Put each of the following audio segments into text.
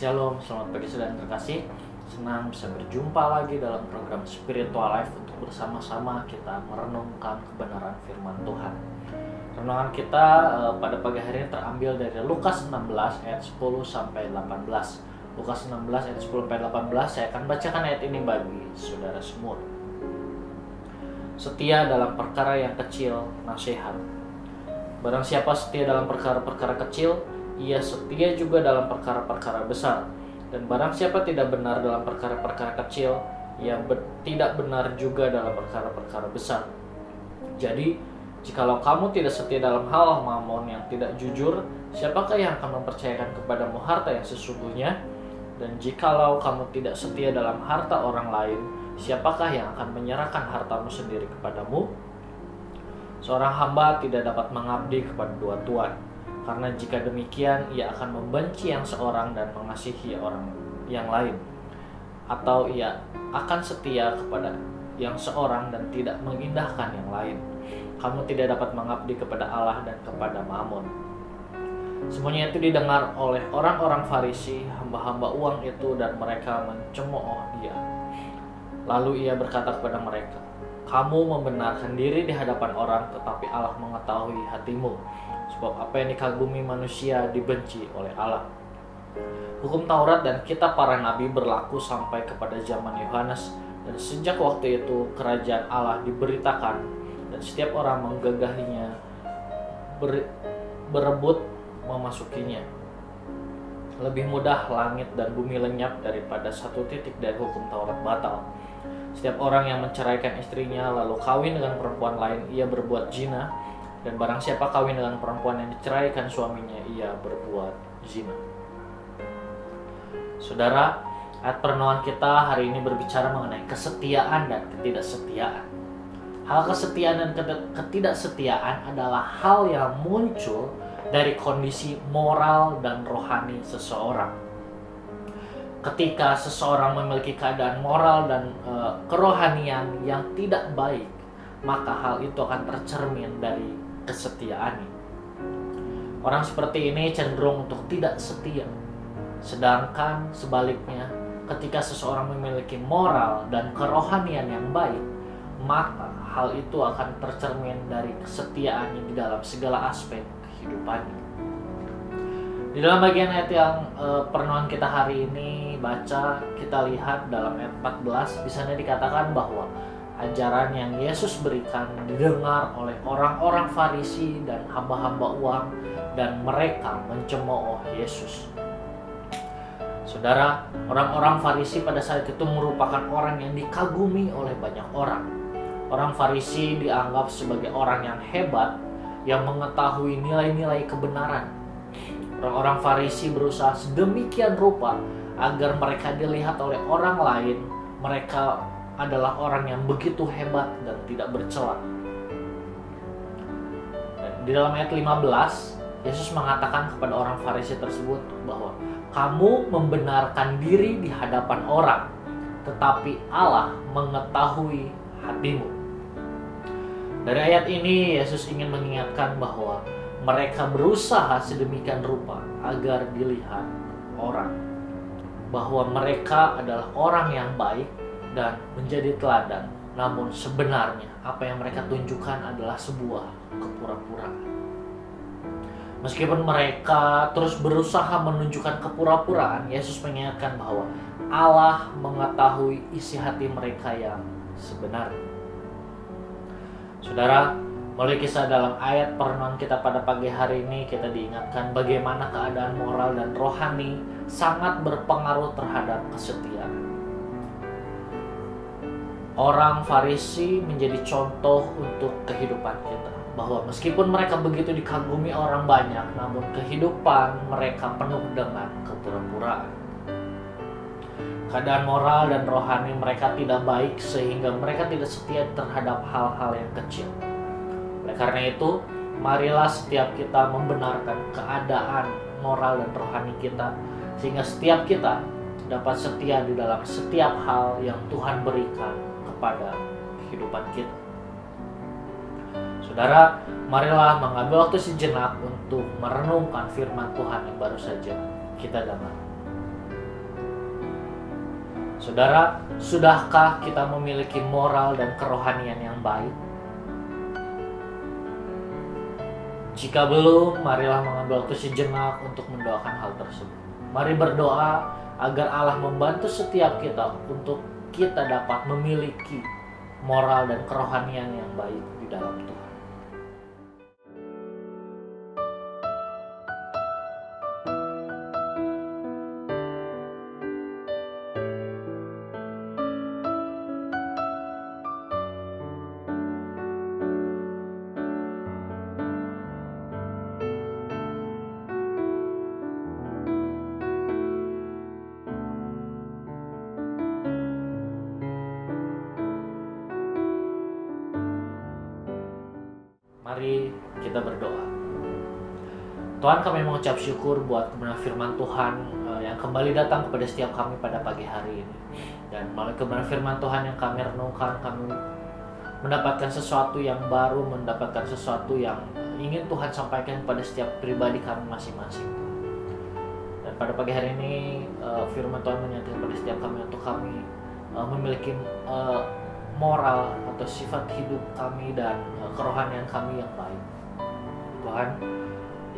Shalom, selamat pagi saudara yang terkasih. Senang bisa berjumpa lagi dalam program Spiritual Life untuk bersama-sama kita merenungkan kebenaran firman Tuhan. Renungan kita pada pagi hari ini terambil dari Lukas 16 ayat 10 sampai 18. Lukas 16 ayat 10 sampai 18, saya akan bacakan ayat ini bagi saudara semua. Setia dalam perkara yang kecil, nasihat. Barang siapa setia dalam perkara-perkara kecil, ia setia juga dalam perkara-perkara besar. Dan barang siapa tidak benar dalam perkara-perkara kecil, ia tidak benar juga dalam perkara-perkara besar. Jadi, jikalau kamu tidak setia dalam hal mamon yang tidak jujur, siapakah yang akan mempercayakan kepadamu harta yang sesungguhnya? Dan jikalau kamu tidak setia dalam harta orang lain, siapakah yang akan menyerahkan hartamu sendiri kepadamu? Seorang hamba tidak dapat mengabdi kepada dua tuan, karena jika demikian ia akan membenci yang seorang dan mengasihi orang yang lain, atau ia akan setia kepada yang seorang dan tidak mengindahkan yang lain. Kamu tidak dapat mengabdi kepada Allah dan kepada Mammon. Semuanya itu didengar oleh orang-orang Farisi, hamba-hamba uang itu, dan mereka mencemooh dia. Lalu ia berkata kepada mereka, "Kamu membenarkan diri di hadapan orang, tetapi Allah mengetahui hatimu. Sebab apa yang dikagumi manusia dibenci oleh Allah." Hukum Taurat dan kitab para nabi berlaku sampai kepada zaman Yohanes, dan sejak waktu itu kerajaan Allah diberitakan, dan setiap orang menggagahinya, berebut memasukinya. Lebih mudah langit dan bumi lenyap daripada satu titik dari hukum Taurat batal. Setiap orang yang menceraikan istrinya lalu kawin dengan perempuan lain, ia berbuat zina. Dan barang siapa kawin dengan perempuan yang diceraikan suaminya, ia berbuat zina. Saudara, ayat perenungan kita hari ini berbicara mengenai kesetiaan dan ketidaksetiaan. Hal kesetiaan dan ketidaksetiaan adalah hal yang muncul dari kondisi moral dan rohani seseorang. Ketika seseorang memiliki keadaan moral dan kerohanian yang tidak baik, maka hal itu akan tercermin dari kesetiaannya. Orang seperti ini cenderung untuk tidak setia. Sedangkan sebaliknya, ketika seseorang memiliki moral dan kerohanian yang baik, maka hal itu akan tercermin dari kesetiaannya di dalam segala aspek kehidupannya. Di dalam bagian ayat yang perenungan kita hari ini baca, kita lihat dalam ayat 14, di sana dikatakan bahwa ajaran yang Yesus berikan didengar oleh orang-orang Farisi dan hamba-hamba uang, dan mereka mencemooh Yesus. Saudara, orang-orang Farisi pada saat itu merupakan orang yang dikagumi oleh banyak orang. Orang Farisi dianggap sebagai orang yang hebat, yang mengetahui nilai-nilai kebenaran. Orang-orang Farisi berusaha sedemikian rupa agar mereka dilihat oleh orang lain mereka adalah orang yang begitu hebat dan tidak bercela. Di dalam ayat 15, Yesus mengatakan kepada orang Farisi tersebut bahwa kamu membenarkan diri di hadapan orang, tetapi Allah mengetahui hatimu. Dari ayat ini, Yesus ingin mengingatkan bahwa mereka berusaha sedemikian rupa agar dilihat orang, bahwa mereka adalah orang yang baik dan menjadi teladan. Namun sebenarnya apa yang mereka tunjukkan adalah sebuah kepura-puraan. Meskipun mereka terus berusaha menunjukkan kepura-puraan, Yesus mengingatkan bahwa Allah mengetahui isi hati mereka yang sebenarnya. Saudara, melalui kisah dalam ayat perenungan kita pada pagi hari ini, kita diingatkan bagaimana keadaan moral dan rohani sangat berpengaruh terhadap kesetiaan. Orang Farisi menjadi contoh untuk kehidupan kita, bahwa meskipun mereka begitu dikagumi orang banyak, namun kehidupan mereka penuh dengan kepura-puraan. Keadaan moral dan rohani mereka tidak baik sehingga mereka tidak setia terhadap hal-hal yang kecil. Oleh karena itu, marilah setiap kita membenarkan keadaan moral dan rohani kita, sehingga setiap kita dapat setia di dalam setiap hal yang Tuhan berikan kepada kehidupan kita. Saudara, marilah mengambil waktu sejenak untuk merenungkan firman Tuhan yang baru saja kita dengar. Saudara, sudahkah kita memiliki moral dan kerohanian yang baik? Jika belum, marilah mengambil waktu sejenak untuk mendoakan hal tersebut. Mari berdoa agar Allah membantu setiap kita untuk kita dapat memiliki moral dan kerohanian yang baik di dalam Tuhan. Mari kita berdoa. Tuhan, kami mengucap syukur buat kebenaran firman Tuhan yang kembali datang kepada setiap kami pada pagi hari ini. Dan melalui kebenaran firman Tuhan yang kami renungkan, kami mendapatkan sesuatu yang baru, mendapatkan sesuatu yang ingin Tuhan sampaikan kepada setiap pribadi kami masing-masing. Dan pada pagi hari ini firman Tuhan menyatakan kepada setiap kami untuk kami memiliki moral atau sifat hidup kami dan kerohanian kami yang baik. Tuhan,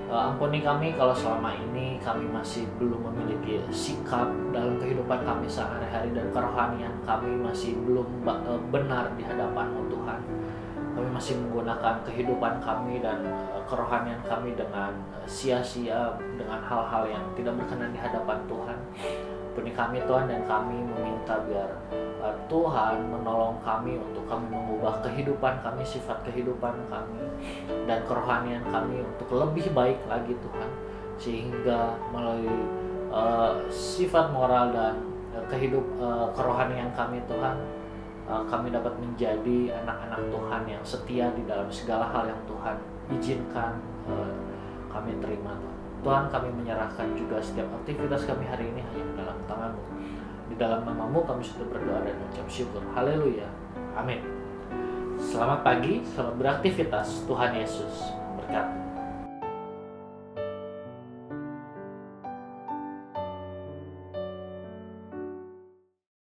ampuni kami kalau selama ini kami masih belum memiliki sikap dalam kehidupan kami sehari-hari dan kerohanian kami masih belum benar di hadapan-Mu Tuhan. Kami masih menggunakan kehidupan kami dan kerohanian kami dengan sia-sia, dengan hal-hal yang tidak berkenan di hadapan Tuhan. Ampuni kami Tuhan, dan kami meminta biar Tuhan menolong kami untuk kami mengubah kehidupan kami, sifat kehidupan kami dan kerohanian kami untuk lebih baik lagi Tuhan, sehingga melalui sifat moral dan kerohanian kami Tuhan, kami dapat menjadi anak-anak Tuhan yang setia di dalam segala hal yang Tuhan izinkan kami terima Tuhan. Tuhan, kami menyerahkan juga setiap aktivitas kami hari ini hanya dalam tangan-Mu. Di dalam nama-Mu kami sudah berdoa dan mengucap syukur. Haleluya. Amin. Selamat pagi, selamat beraktivitas. Tuhan Yesus berkati.